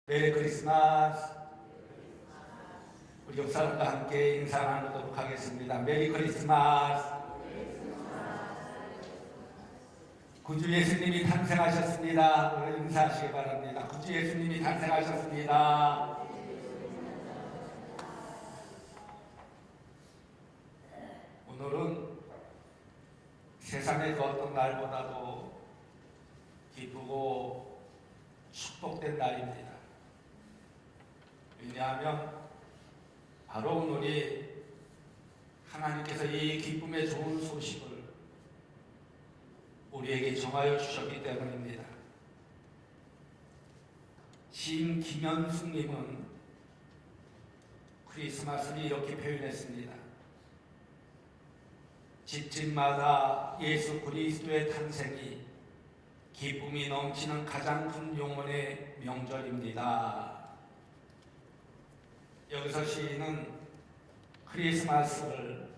메리 크리스마스. 우리 옆사람과 함께 인사 나누도록 하겠습니다. 메리 크리스마스. 구주 예수님이 탄생하셨습니다. 오늘 인사하시기 바랍니다. 구주 예수님이 탄생하셨습니다. 오늘은 세상의 그 어떤 날보다도 기쁘고 축복된 날입니다. 왜냐하면 바로 오늘이 하나님께서 이 기쁨의 좋은 소식을 우리에게 정하여 주셨기 때문입니다. 시인 김현숙님은 크리스마스를 이렇게 표현했습니다. 집집마다 예수 그리스도의 탄생이 기쁨이 넘치는 가장 큰 영혼의 명절입니다. 여기서 시인은 크리스마스를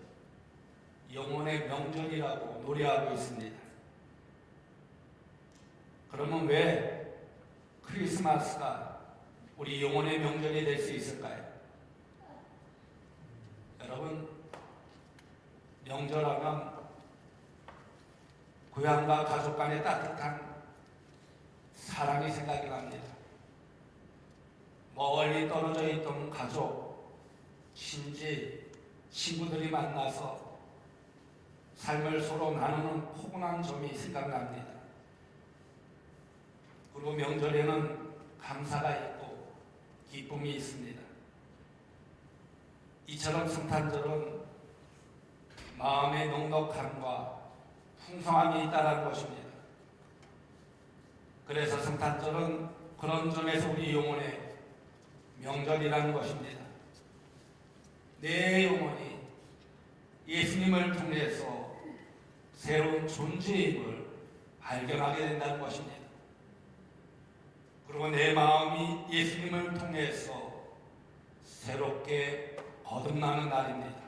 영혼의 명절이라고 노래하고 있습니다. 그러면 왜 크리스마스가 우리 영혼의 명절이 될 수 있을까요? 여러분, 명절하면 고향과 가족 간의 따뜻한 사랑이 생각이 납니다. 멀리 떨어져 있던 가족, 친지, 친구들이 만나서 삶을 서로 나누는 포근한 점이 생각납니다. 그리고 명절에는 감사가 있고 기쁨이 있습니다. 이처럼 성탄절은 마음의 넉넉함과 풍성함이 있다는 것입니다. 그래서 성탄절은 그런 점에서 우리 영혼의 명절이라는 것입니다. 내 영혼이 예수님을 통해서 새로운 존재의 힘을 발견하게 된다는 것입니다. 그리고 내 마음이 예수님을 통해서 새롭게 거듭나는 날입니다.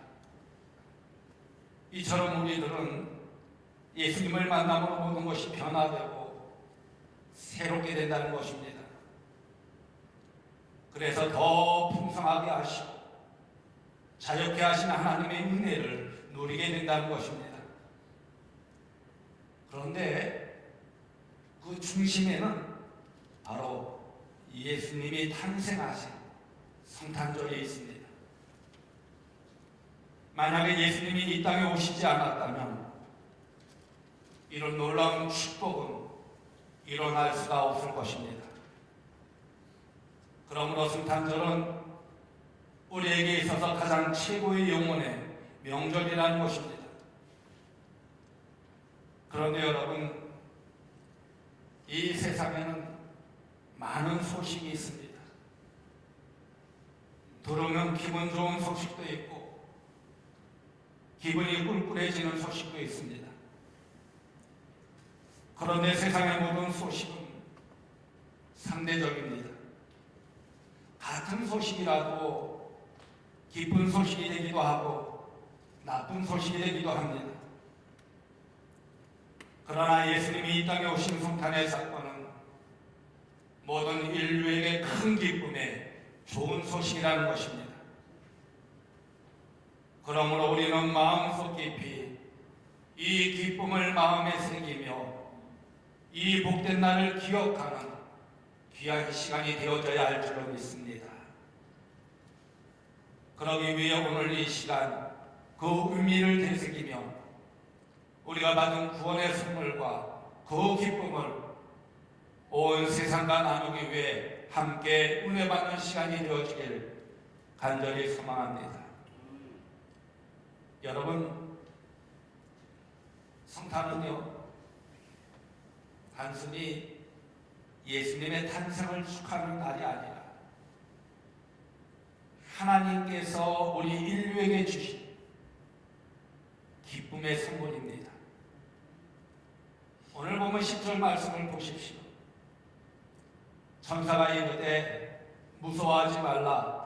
이처럼 우리들은 예수님을 만남으로 모든 것이 변화되고 새롭게 된다는 것입니다. 그래서 더 풍성하게 하시고 자유케 하신 하나님의 은혜를 누리게 된다는 것입니다. 그런데 그 중심에는 바로 예수님이 탄생하신 성탄절이 있습니다. 만약에 예수님이 이 땅에 오시지 않았다면 이런 놀라운 축복은 일어날 수가 없을 것입니다. 그러므로 성탄절은 우리에게 있어서 가장 최고의 영혼의 명절이라는 것입니다. 그런데 여러분, 이 세상에는 많은 소식이 있습니다. 들으면 기분 좋은 소식도 있고 기분이 꿀꿀해지는 소식도 있습니다. 그런데 세상의 모든 소식은 상대적입니다. 같은 소식이라도 기쁜 소식이 되기도 하고 나쁜 소식이 되기도 합니다. 그러나 예수님이 이 땅에 오신 성탄의 사건은 모든 인류에게 큰 기쁨의 좋은 소식이라는 것입니다. 그러므로 우리는 마음속 깊이 이 기쁨을 마음에 새기며 이 복된 날을 기억하는 귀한 시간이 되어져야 할 줄로 믿습니다. 그러기 위해 오늘 이 시간 그 의미를 되새기며 우리가 받은 구원의 선물과 그 기쁨을 온 세상과 나누기 위해 함께 은혜 받는 시간이 되어지길 간절히 소망합니다. 여러분, 성탄은요, 단순히 예수님의 탄생을 축하하는 날이 아니라 하나님께서 우리 인류에게 주신 기쁨의 선물입니다. 오늘 보면 10절 말씀을 보십시오. 천사가 이르되 무서워하지 말라.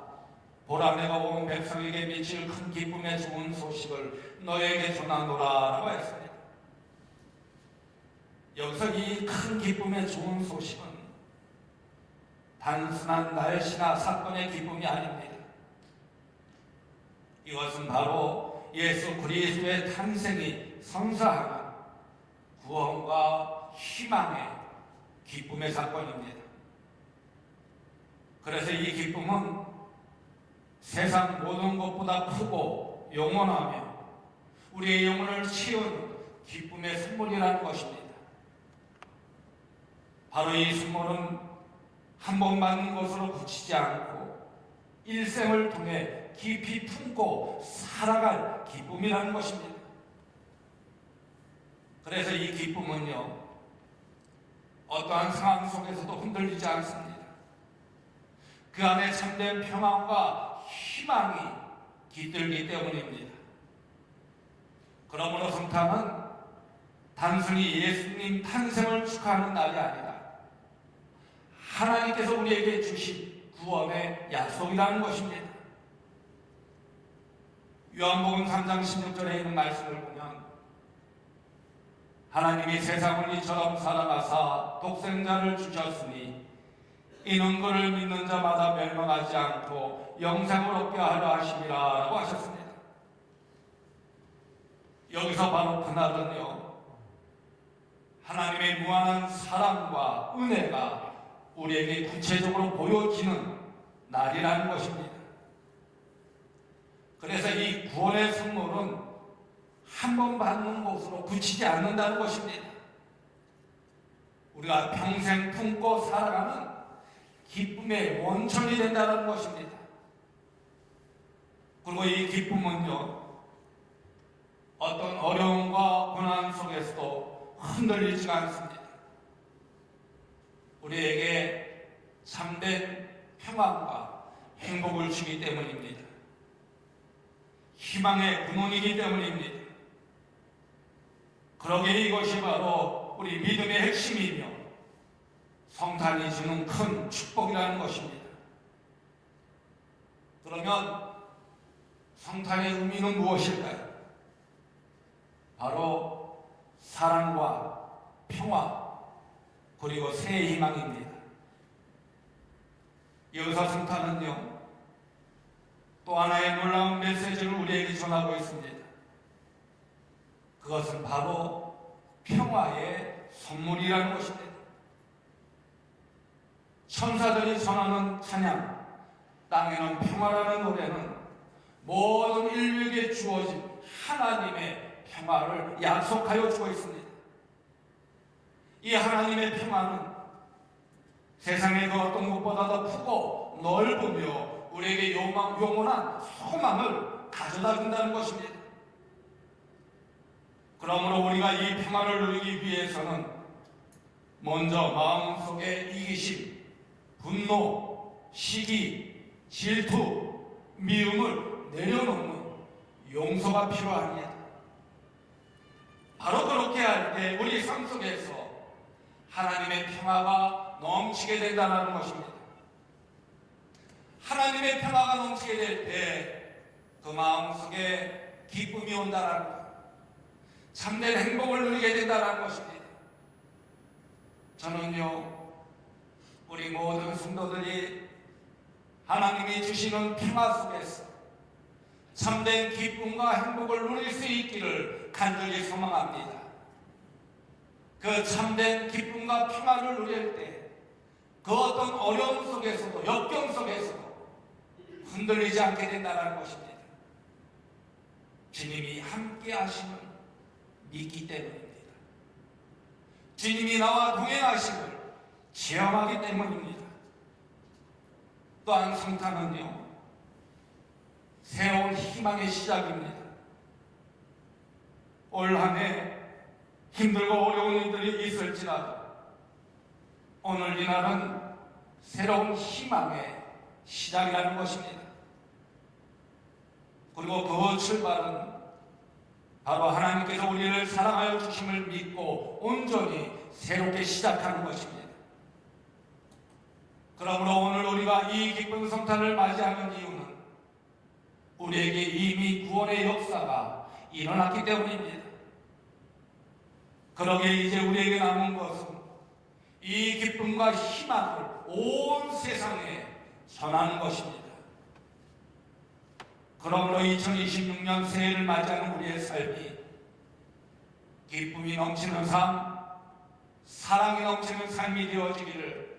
보라, 내가 온 백성에게 미칠 큰 기쁨의 좋은 소식을 너에게 전하노라 라고 했습니다. 여기서 이 큰 기쁨의 좋은 소식은 단순한 날씨나 사건의 기쁨이 아닙니다. 이것은 바로 예수 그리스도의 탄생이 선사하는 구원과 희망의 기쁨의 사건입니다. 그래서 이 기쁨은 세상 모든 것보다 크고 영원하며 우리의 영혼을 채운 기쁨의 선물이라는 것입니다. 바로 이 선물은 한 번 받는 것으로 그치지 않고 일생을 통해 깊이 품고 살아갈 기쁨이라는 것입니다. 그래서 이 기쁨은요, 어떠한 상황 속에서도 흔들리지 않습니다. 그 안에 참된 평안과 희망이 깃들기 때문입니다. 그러므로 성탄은 단순히 예수님 탄생을 축하하는 날이 아니라 하나님께서 우리에게 주신 구원의 약속이라는 것입니다. 요한복음 3장 16절에 있는 말씀을 보면 하나님이 세상을 이처럼 사랑하사 독생자를 주셨으니 이는 그를 믿는 자마다 멸망하지 않고 영생을 얻게 하려 하심이라 라고 하셨습니다. 여기서 바로 그날은요, 하나님의 무한한 사랑과 은혜가 우리에게 구체적으로 보여지는 날이라는 것입니다. 그래서 이 구원의 선물은 한 번 받는 것으로 그치지 않는다는 것입니다. 우리가 평생 품고 살아가는 기쁨의 원천이 된다는 것입니다. 그리고 이 기쁨은요, 어떤 어려움과 고난 속에서도 흔들리지가 않습니다. 우리에게 참된 평안과 행복을 주기 때문입니다. 희망의 근원이기 때문입니다. 그러기에 이것이 바로 우리 믿음의 핵심이며 성탄이 주는 큰 축복이라는 것입니다. 그러면 성탄의 의미는 무엇일까요? 바로 사랑과 평화 그리고 새해 희망입니다. 여기서 성탄은요, 또 하나의 놀라운 메시지를 우리에게 전하고 있습니다. 그것은 바로 평화의 선물이라는 것입니다. 천사들이 전하는 찬양, 땅에는 평화라는 노래는 모든 인류에게 주어진 하나님의 평화를 약속하여 주고 있습니다. 이 하나님의 평화는 세상의 그 어떤 것보다 더 크고 넓으며 우리에게 영원한 소망을 가져다 준다는 것입니다. 그러므로 우리가 이 평화를 누리기 위해서는 먼저 마음속에 이기심, 분노, 시기, 질투, 미움을 내려놓는 용서가 필요합니다. 바로 그렇게 할 때 우리 삶 속에서 하나님의 평화가 넘치게 된다는 것입니다. 하나님의 평화가 넘치게 될 때 그 마음속에 기쁨이 온다는 것, 참된 행복을 누리게 된다는 것입니다. 저는요, 우리 모든 성도들이 하나님이 주시는 평화 속에서 참된 기쁨과 행복을 누릴 수 있기를 간절히 소망합니다. 그 참된 기쁨과 평화를 누릴 때 그 어떤 어려움 속에서도 역경 속에서도 흔들리지 않게 된다는 것입니다. 주님이 함께 하심을 믿기 때문입니다. 주님이 나와 동행하심을 체험하기 때문입니다. 또한 성탄은요, 새로운 희망의 시작입니다. 올 한 해 힘들고 어려운 일들이 있을지라도 오늘 이날은 새로운 희망의 시작이라는 것입니다. 그리고 그 출발은 바로 하나님께서 우리를 사랑하여 주심을 믿고 온전히 새롭게 시작하는 것입니다. 그러므로 오늘 우리가 이 기쁜 성탄을 맞이하는 이유는 우리에게 이미 구원의 역사가 일어났기 때문입니다. 그러기에 이제 우리에게 남은 것은 이 기쁨과 희망을 온 세상에 전하는 것입니다. 그러므로 2026년 새해를 맞이하는 우리의 삶이 기쁨이 넘치는 삶, 사랑이 넘치는 삶이 되어지기를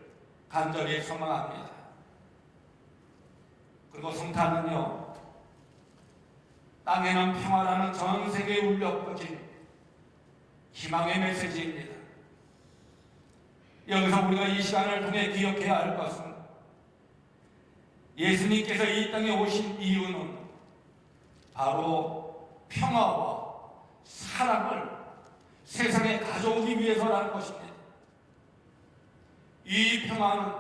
간절히 소망합니다. 그리고 성탄은요, 땅에는 평화라는 전 세계에 울려 퍼진 희망의 메시지입니다. 여기서 우리가 이 시간을 통해 기억해야 할 것은 예수님께서 이 땅에 오신 이유는 바로 평화와 사랑을 세상에 가져오기 위해서라는 것입니다. 이 평화는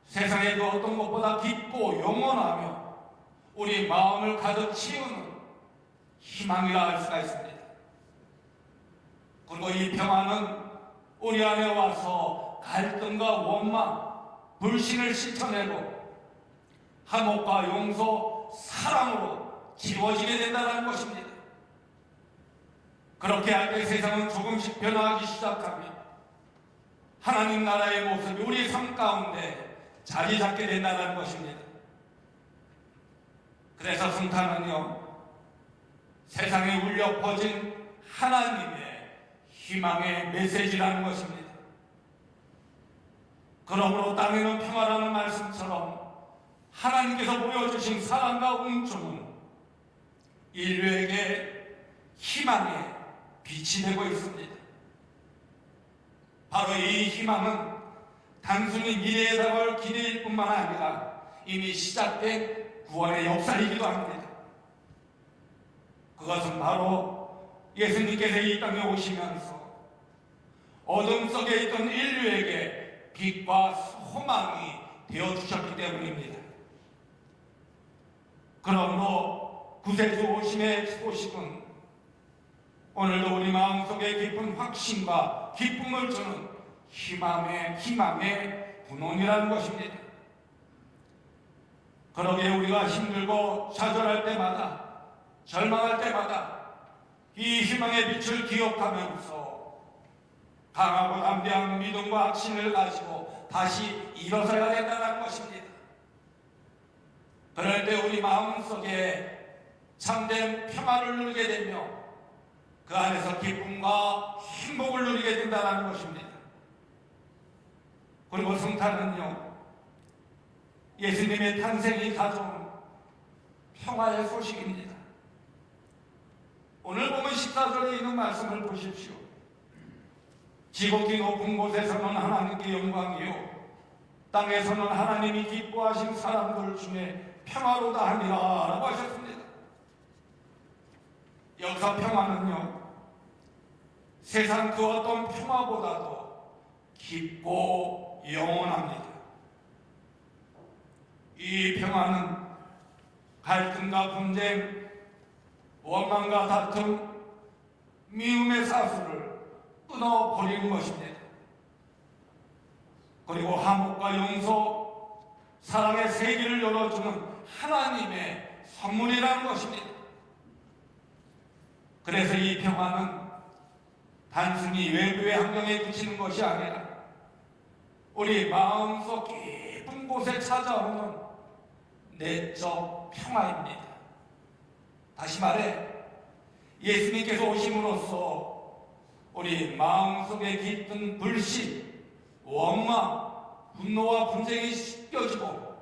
세상의 그 어떤 것보다 깊고 영원하며 우리 마음을 가득 채우는 희망이라 할 수가 있습니다. 그리고 이 평화는 우리 안에 와서 갈등과 원망, 불신을 씻어내고 화목과 용서, 사랑으로 지워지게 된다는 것입니다. 그렇게 할 때 세상은 조금씩 변화하기 시작하며 하나님 나라의 모습이 우리 삶 가운데 자리 잡게 된다는 것입니다. 그래서 성탄은요, 세상에 울려 퍼진 하나님의 희망의 메시지라는 것입니다. 그러므로 땅에는 평화라는 말씀처럼 하나님께서 보여주신 사랑과 응축은 인류에게 희망의 빛이 되고 있습니다. 바로 이 희망은 단순히 미래에 다가올 기대일 뿐만 아니라 이미 시작된 구원의 역사이기도 합니다. 그것은 바로 예수님께서 이 땅에 오시면서 어둠 속에 있던 인류에게 빛과 소망이 되어주셨기 때문입니다. 그러므로 구세주 오심의 소식은 오늘도 우리 마음속에 깊은 확신과 기쁨을 주는 희망의 분홍이라는 것입니다. 그러기에 우리가 힘들고 좌절할 때마다, 절망할 때마다 이 희망의 빛을 기억하면서 강하고 담대한 믿음과 확신을 가지고 다시 일어서야 된다는 것입니다. 그럴 때 우리 마음속에 참된 평화를 누리게 되며 그 안에서 기쁨과 행복을 누리게 된다는 것입니다. 그리고 성탄은요, 예수님의 탄생이 가져온 평화의 소식입니다. 오늘 보면 14절에 있는 말씀을 보십시오. 지극히 높은 곳에서는 하나님께 영광이요 땅에서는 하나님이 기뻐하신 사람들 중에 평화로다 하니라 라고 하셨습니다. 여기서 평화는요, 세상 그 어떤 평화보다도 깊고 영원합니다. 이 평화는 갈등과 분쟁, 원망과 다툼, 미움의 사슬을 끊어버리는 것입니다. 그리고 화목과 용서, 사랑의 세계를 열어주는 하나님의 선물이라는 것입니다. 그래서 이 평화는 단순히 외부의 환경에 그치는 것이 아니라 우리 마음속 깊은 곳에 찾아오는 내적 평화입니다. 다시 말해 예수님께서 오심으로써 우리 마음속에 깃든 불신, 원망, 분노와 분쟁이 씻겨지고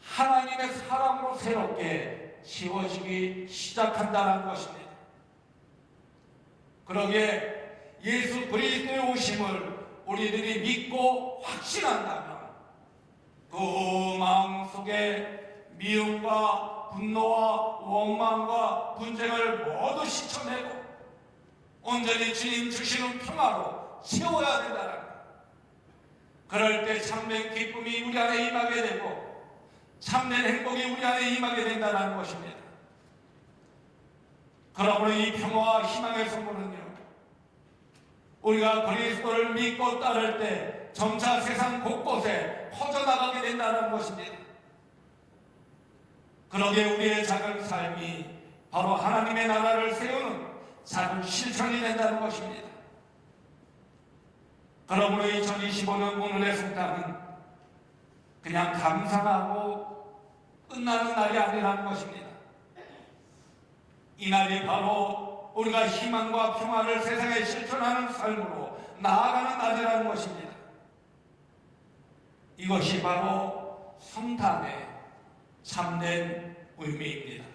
하나님의 사랑으로 새롭게 지워지기 시작한다는 것입니다. 그러기에 예수 그리스도의 오심을 우리들이 믿고 확신한다면 그 마음속에 미움과 분노와 원망과 분쟁을 모두 씻어내고 온전히 주님 주시는 평화로 채워야 된다는 것. 그럴 때 참된 기쁨이 우리 안에 임하게 되고 참된 행복이 우리 안에 임하게 된다는 것입니다. 그러므로 이 평화와 희망의 선물은요, 우리가 그리스도를 믿고 따를 때 점차 세상 곳곳에 퍼져나가게 된다는 것입니다. 그러기에 우리의 작은 삶이 바로 하나님의 나라를 세우는 작은 실천이 된다는 것입니다. 그러므로 2025년 오늘의 성탄은 그냥 감상하고 끝나는 날이 아니라는 것입니다. 이 날이 바로 우리가 희망과 평화를 세상에 실천하는 삶으로 나아가는 날이라는 것입니다. 이것이 바로 성탄의 참된 의미입니다.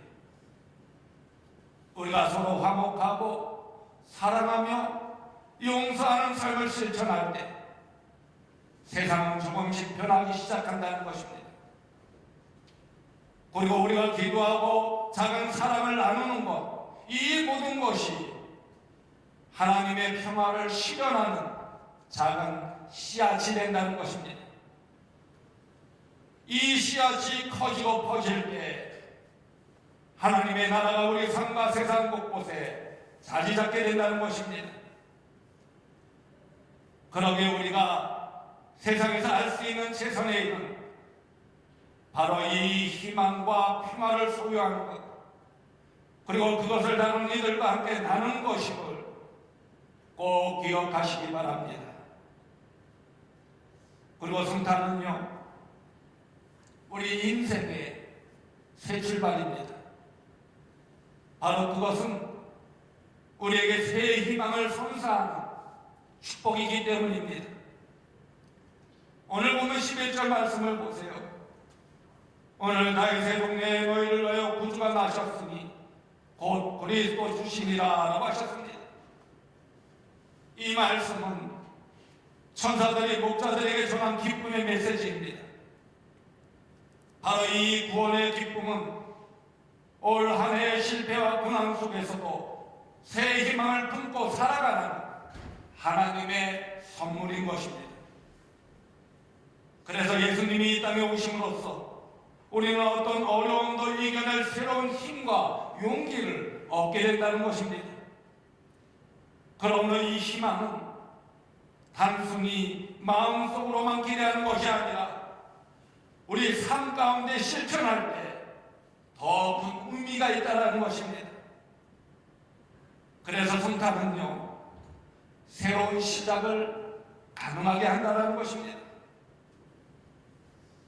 우리가 서로 화목하고 사랑하며 용서하는 삶을 실천할 때 세상은 조금씩 변하기 시작한다는 것입니다. 그리고 우리가 기도하고 작은 사랑을 나누는 것, 이 모든 것이 하나님의 평화를 실현하는 작은 씨앗이 된다는 것입니다. 이 씨앗이 커지고 퍼질 때 하나님의 나라가 우리 삶과 세상 곳곳에 자리 잡게 된다는 것입니다. 그러게 우리가 세상에서 알 수 있는 최선의 일은 바로 이 희망과 평화를 소유하는 것, 그리고 그것을 다른 이들과 함께 나누는 것임을 꼭 기억하시기 바랍니다. 그리고 성탄은요, 우리 인생의 새 출발입니다. 바로 그것은 우리에게 새 희망을 선사하는 축복이기 때문입니다. 오늘 보면 11절 말씀을 보세요. 오늘 다윗의 동네에 너희를 위하여 구주가 나셨으니 곧 그리스도 주시니라 라고 하셨습니다. 이 말씀은 천사들이 목자들에게 전한 기쁨의 메시지입니다. 바로 이 구원의 기쁨은 올 한 해의 실패와 고난 속에서도 새 희망을 품고 살아가는 하나님의 선물인 것입니다. 그래서 예수님이 이 땅에 오심으로써 우리는 어떤 어려움도 이겨낼 새로운 힘과 용기를 얻게 된다는 것입니다. 그러므로 이 희망은 단순히 마음속으로만 기대하는 것이 아니라 우리 삶 가운데 실천할 때 더 큰 의미가 있다는 것입니다. 그래서 성탄은요, 새로운 시작을 가능하게 한다는 것입니다.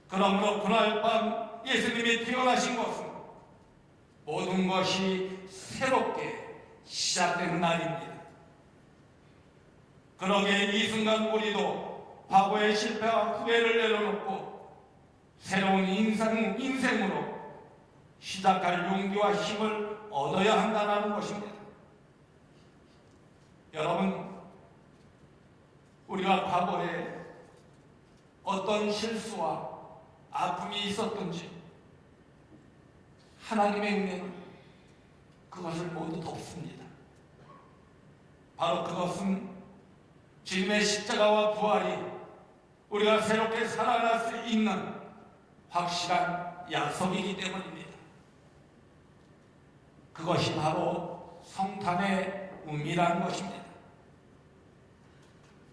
그러므로 그날 밤 예수님이 태어나신 것은 모든 것이 새롭게 시작되는 날입니다. 그러기에 이 순간 우리도 과거의 실패와 후회를 내려놓고 새로운 인생으로 시작할 용기와 힘을 얻어야 한다는 것입니다. 여러분, 우리가 과거에 어떤 실수와 아픔이 있었던지 하나님의 은혜는 그것을 모두 덮습니다. 바로 그것은 주님의 십자가와 부활이 우리가 새롭게 살아날 수 있는 확실한 약속이기 때문입니다. 그것이 바로 성탄의 의미라는 것입니다.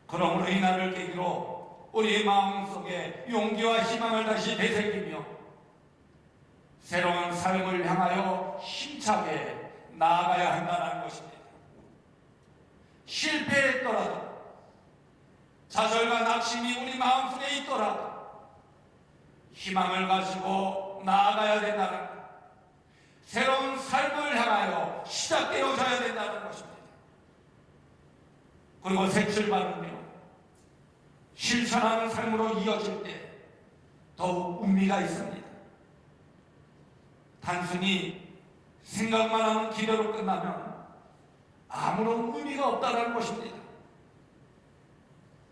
그러므로 이 날을 계기로 우리 마음속에 용기와 희망을 다시 되새기며 새로운 삶을 향하여 힘차게 나아가야 한다는 것입니다. 실패했더라도 좌절과 낙심이 우리 마음속에 있더라도 희망을 가지고 나아가야 된다는 것, 새로운 삶을 향하여 시작되어져야 된다는 것입니다. 그리고 새 출발은요, 실천하는 삶으로 이어질 때 더욱 의미가 있습니다. 단순히 생각만 하는 기도로 끝나면 아무런 의미가 없다는 것입니다.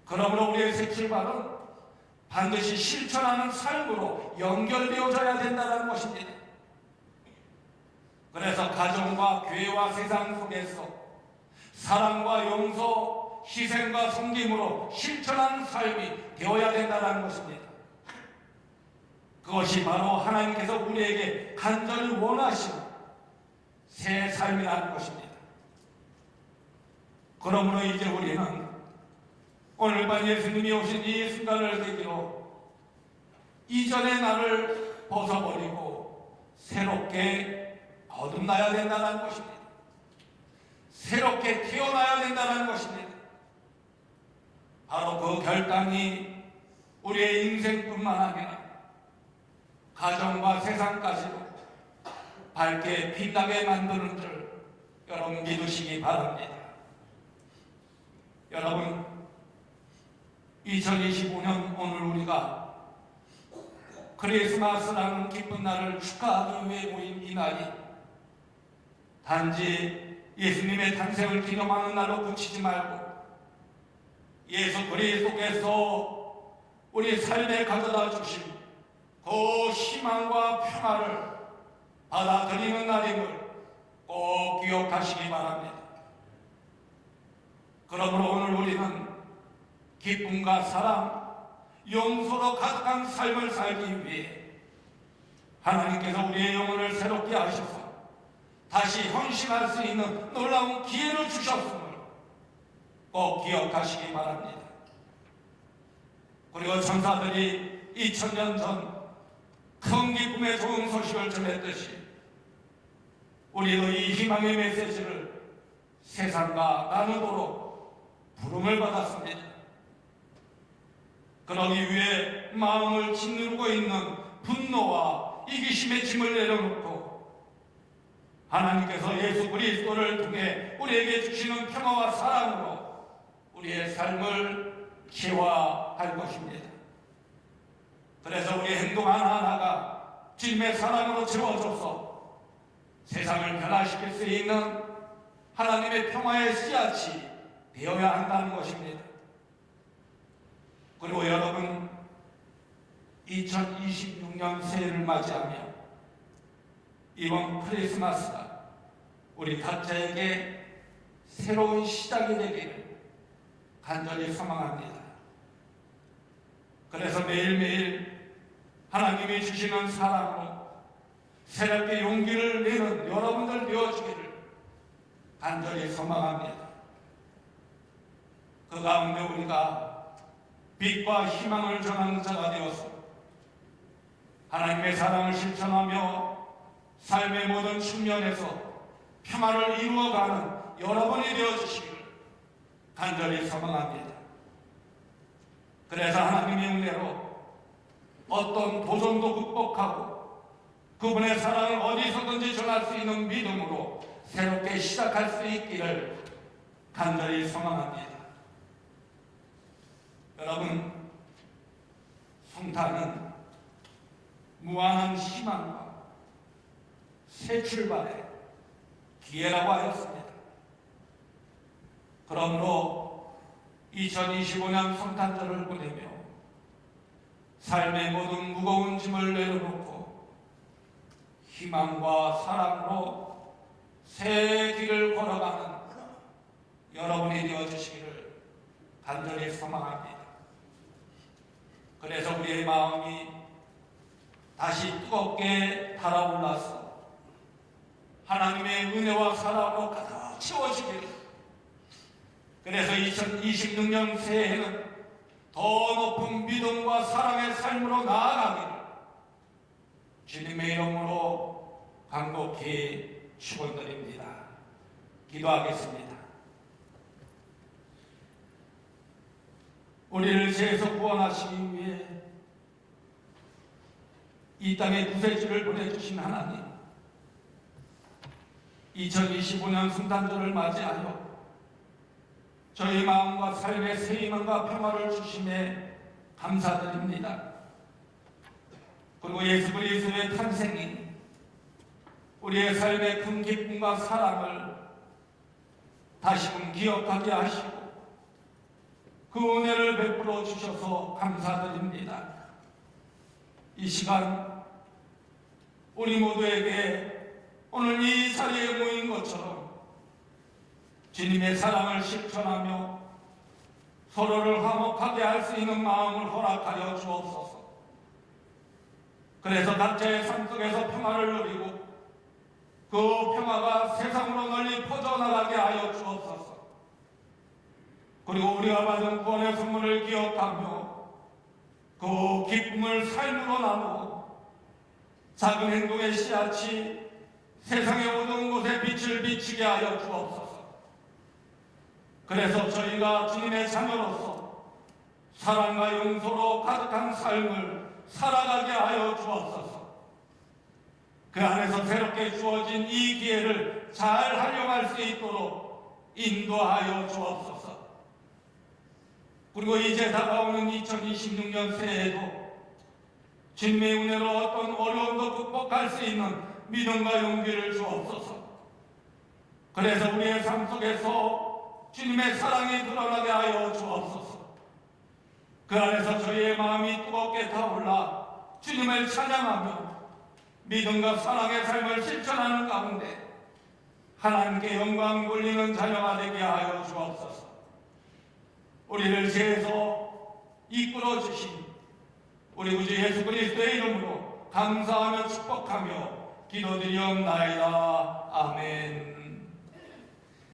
그러므로 우리의 새 출발은 반드시 실천하는 삶으로 연결되어져야 된다는 것입니다. 그래서 가정과 교회와 세상 속에서 사랑과 용서, 희생과 섬김으로 실천하는 삶이 되어야 된다는 것입니다. 그것이 바로 하나님께서 우리에게 간절히 원하시는 새 삶이라는 것입니다. 그러므로 이제 우리는 오늘 밤 예수님이 오신 이 순간을 계기로 이전의 나를 벗어버리고 새롭게 거듭나야 된다는 것입니다. 새롭게 태어나야 된다는 것입니다. 바로 그 결단이 우리의 인생뿐만 아니라 가정과 세상까지도 밝게 빛나게 만드는 줄 여러분 믿으시기 바랍니다. 여러분, 2025년 오늘 우리가 크리스마스라는 기쁜 날을 축하하기 위해 모인 이 날이 단지 예수님의 탄생을 기념하는 날로 그치지 말고 예수 그리스도께서 우리 삶에 가져다 주신 그 희망과 평화를 받아들이는 날임을 꼭 기억하시기 바랍니다. 그러므로 오늘 우리는 기쁨과 사랑, 용서로 가득한 삶을 살기 위해 하나님께서 우리의 영혼을 새롭게 하셔서 다시 헌신할 수 있는 놀라운 기회를 주셨음을 꼭 기억하시기 바랍니다. 그리고 천사들이 2000년 전 큰 기쁨의 좋은 소식을 전했듯이 우리도 이 희망의 메시지를 세상과 나누도록 부름을 받았습니다. 그러기 위해 마음을 짓누르고 있는 분노와 이기심의 짐을 내려놓고 하나님께서 예수 그리스도를 통해 우리에게 주시는 평화와 사랑으로 우리의 삶을 기화할 것입니다. 그래서 우리의 행동 하나하나가 주님의 사랑으로 채워져서 세상을 변화시킬 수 있는 하나님의 평화의 씨앗이 되어야 한다는 것입니다. 그리고 여러분, 2026년 새해를 맞이하며 이번 크리스마스가 우리 각자에게 새로운 시작이 되기를 간절히 소망합니다. 그래서 매일매일 하나님이 주시는 사랑으로 새롭게 용기를 내는 여러분들 되어주기를 간절히 소망합니다. 그 가운데 우리가 빛과 희망을 전하는 자가 되어서 하나님의 사랑을 실천하며 삶의 모든 측면에서 평화를 이루어가는 여러분이 되어주시기를 간절히 소망합니다. 그래서 하나님의 은혜로 어떤 도전도 극복하고 그분의 사랑을 어디서든지 전할 수 있는 믿음으로 새롭게 시작할 수 있기를 간절히 소망합니다. 여러분, 성탄은 무한한 희망과 새 출발의 기회라고 하였습니다. 그러므로 2025년 성탄절을 보내며 삶의 모든 무거운 짐을 내려놓고 희망과 사랑으로 새 길을 걸어가는 여러분이 되어주시기를 간절히 소망합니다. 그래서 우리의 마음이 다시 뜨겁게 달아올라서 하나님의 은혜와 사랑으로 가득 채워지기를, 그래서 2026년 새해에는 더 높은 믿음과 사랑의 삶으로 나아가기를 주님의 이름으로 간곡히 축원드립니다. 기도하겠습니다. 우리를 죄에서 구원하시기 위해 이 땅에 구세주를 보내주신 하나님, 2025년 성탄절을 맞이하여 저희 마음과 삶의 새 희망과 평화를 주심에 감사드립니다. 그리고 예수 그리스도의 탄생이 우리의 삶의 큰 기쁨과 사랑을 다시금 기억하게 하시고 그 은혜를 베풀어 주셔서 감사드립니다. 이 시간 우리 모두에게 오늘 이 자리에 모인 것처럼 주님의 사랑을 실천하며 서로를 화목하게 할 수 있는 마음을 허락하여 주옵소서. 그래서 각자의 삶 속에서 평화를 누리고 그 평화가 세상으로 널리 퍼져나가게 하여 주옵소서. 그리고 우리가 받은 구원의 선물을 기억하며 그 기쁨을 삶으로 나누고 작은 행동의 씨앗이 세상의 모든 곳에 빛을 비치게 하여 주옵소서. 그래서 저희가 주님의 자녀로서 사랑과 용서로 가득한 삶을 살아가게 하여 주옵소서. 그 안에서 새롭게 주어진 이 기회를 잘 활용할 수 있도록 인도하여 주옵소서. 그리고 이제 다가오는 2026년 새해에도 주님의 은혜로 어떤 어려움도 극복할 수 있는 믿음과 용기를 주옵소서. 그래서 우리의 삶 속에서 주님의 사랑이 드러나게 하여 주옵소서. 그 안에서 저희의 마음이 뜨겁게 타올라 주님을 찬양하며 믿음과 사랑의 삶을 실천하는 가운데 하나님께 영광 돌리는 자녀가 되게 하여 주옵소서. 우리를 죄에서 이끌어 주신 우리 구주 예수 그리스도의 이름으로 감사하며 축복하며 기도드리옵나이다. 아멘.